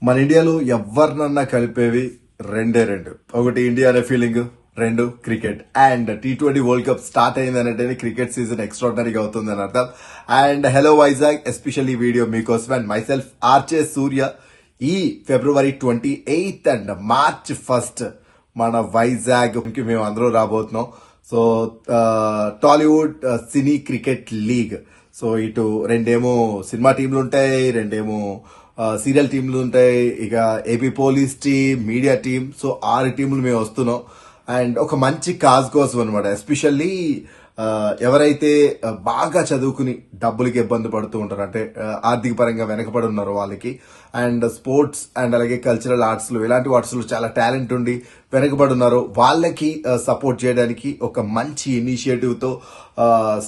మన ఇండియాలో ఎవరినన్నా కలిపేవి రెండు. ఒకటి ఇండియా అనే ఫీలింగ్, రెండు cricket. And T20 world cup start అయిందనంటే క్రికెట్ సీజన్ ఎక్స్ట్రాడినరీగా అవుతుందని అర్థం. And hello Vizag, especially video మీకోసం అండ్ మై సెల్ఫ్ ఆర్చే సూర్య. ఈ February 28th and March 1st మన వైజాగ్ కి మేము అందరూ రాబోతున్నాం. సో టాలీవుడ్ సినీ క్రికెట్ లీగ్. సో ఇటు రెండేమో సినిమా టీంలు ఉంటాయి, రెండేమో సీరియల్ టీంలు ఉంటాయి, ఇక AP police team, media team. So 6 టీంలు మేము వస్తున్నాం. అండ్ ఒక మంచి కాజ్ కోసం అనమాట. ఎస్పెషల్లీ ఎవరైతే బాగా చదువుకుని డబ్బులకి ఇబ్బంది పడుతూ ఉంటారు, అంటే ఆర్థిక పరంగా వెనకబడి ఉన్నారో వాళ్ళకి, అండ్ స్పోర్ట్స్ అండ్ అలాగే కల్చరల్ ఆర్ట్స్ లో ఇలాంటి వాట్స్ లో చాలా టాలెంట్ ఉండి వెనకబడి ఉన్నారో వాళ్ళకి సపోర్ట్ చేయడానికి ఒక మంచి ఇనిషియేటివ్ తో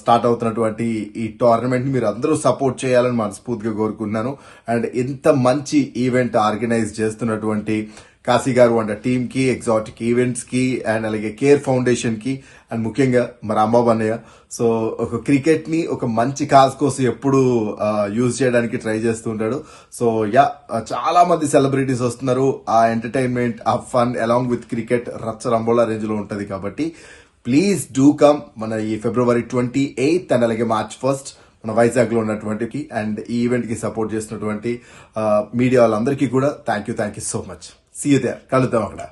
స్టార్ట్ అవుతున్నటువంటి ఈ టోర్నమెంట్ ని మీరు అందరూ సపోర్ట్ చేయాలని మనస్ఫూర్తిగా కోరుకుంటున్నాను. అండ్ ఇంత మంచి ఈవెంట్ ఆర్గనైజ్ చేస్తున్నటువంటి కాశీ గారు అండ్ టీమ్ కి, ఎగ్జాటిక్ ఈవెంట్స్ కి, అండ్ అలాగే కేర్ ఫౌండేషన్ కి, అండ్ ముఖ్యంగా మా రాంబాబు అన్నయ్య. సో ఒక క్రికెట్ ని ఒక మంచి కాజ్ కోసం ఎప్పుడు యూజ్ చేయడానికి ట్రై చేస్తుంటాడు. సో చాలా మంది సెలబ్రిటీస్ వస్తున్నారు. ఆ ఎంటర్టైన్మెంట్, ఆ ఫన్ అలాంగ్ విత్ క్రికెట్ రచ్చ రంబోలా రేంజ్ లో ఉంటది. కాబట్టి ప్లీజ్ డూ కమ్ మన ఈ February 28th అండ్ అలాగే March 1st మన వైజాగ్ లో ఉన్నటువంటి అండ్ ఈ ఈవెంట్ కి సపోర్ట్ చేసినటువంటి మీడియా వాళ్ళందరికీ కూడా thank you so much. See you there. కలుద్దాం అక్కడ.